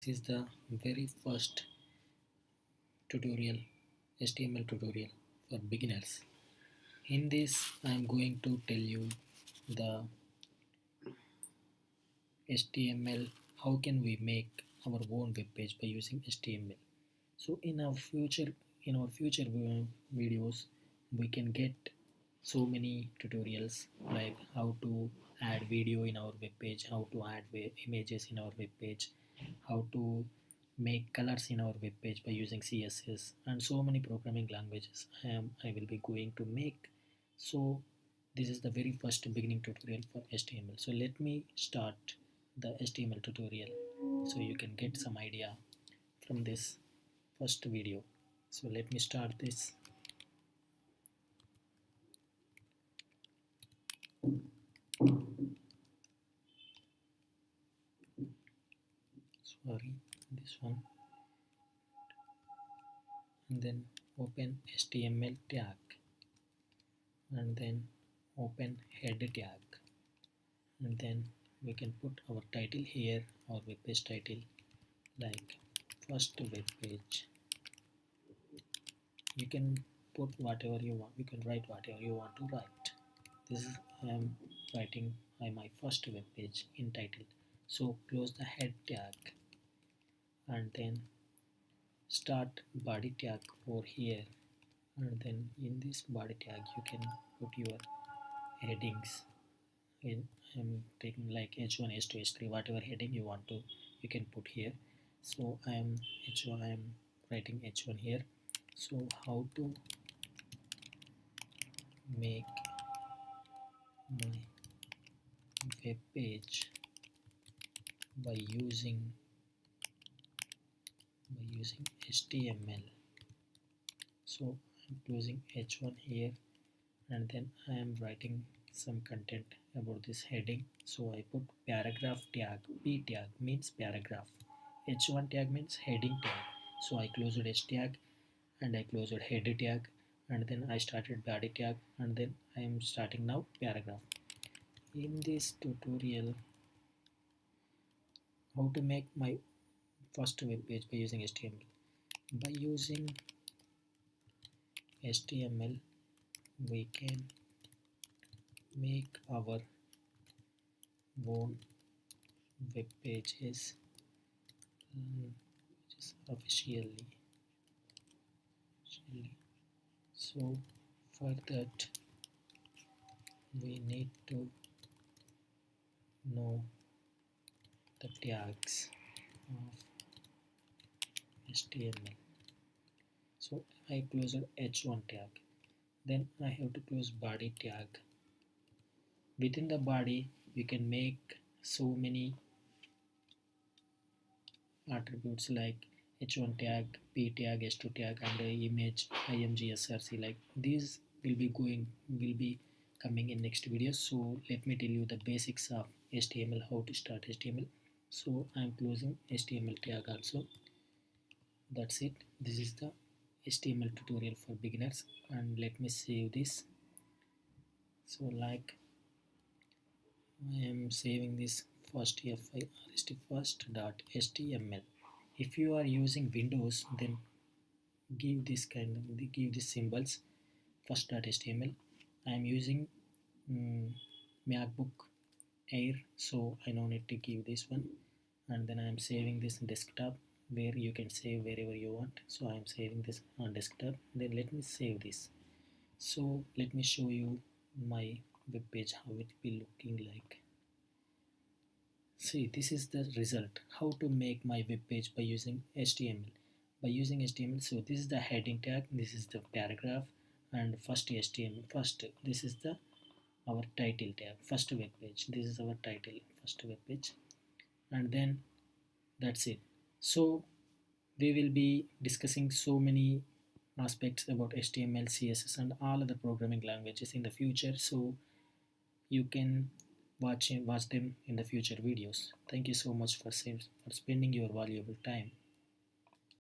This is the very first tutorial, HTML tutorial for beginners. In this, I am going to tell you the HTML, how can we make our own web page by using HTML. So in our future videos, we can get so many tutorials like how to add video in our web page, how to add images in our web page, how to make colors in our web page by using CSS, and so many programming languages I will be going to make. So this is the very first beginning tutorial for HTML. So let me start the HTML tutorial so you can get some idea from this first video. So let me start this. Sorry, this one. And then open HTML tag, and then open head tag, and then we can put our title here, our web page title, like first web page. You can put whatever you want, you can write whatever you want to write. This is I am writing my first web page in title. So close the head tag, and then start body tag over here, and then in this body tag you can put your headings. I'm taking like h1, h2, h3, whatever heading you want to, you can put here. So I am h1, I am writing h1 here. So how to make my web page by using HTML. So I'm closing h1 here, and then I am writing some content about this heading. So I put paragraph tag. P tag means paragraph, h1 tag means heading tag. So I closed h tag, and I closed head tag, and then I started body tag, and then I am starting now paragraph. In this tutorial, how to make my first web page by using HTML. By using HTML, we can make our own web pages just officially. So for that, we need to know the tags of HTML. So I close h1 tag, then I have to close body tag. Within the body, we can make so many attributes like h1 tag, p tag, h2 tag, and image img src. Like these will be coming in next video. So let me tell you the basics of HTML, how to start HTML. So I am closing HTML tag also. That's it. This is the HTML tutorial for beginners, and let me save this. So like I am saving this first fi first.html. If you are using Windows, then give this symbols first.html. I am using MacBook Air, so I don't need to give this one. And then I am saving this desktop, where you can save wherever you want. So I am saving this on desktop. Then let me save this. So let me show you my web page, how it will be looking like. See, this is the result, how to make my web page by using HTML. By using HTML, so this is the heading tag, this is the paragraph, and first HTML, first, this is the our title tag, first web page, this is our title, first web page, and then that's it. So we will be discussing so many aspects about HTML, CSS, and all other programming languages in the future. So you can watch them in the future videos. Thank you so much for spending your valuable time.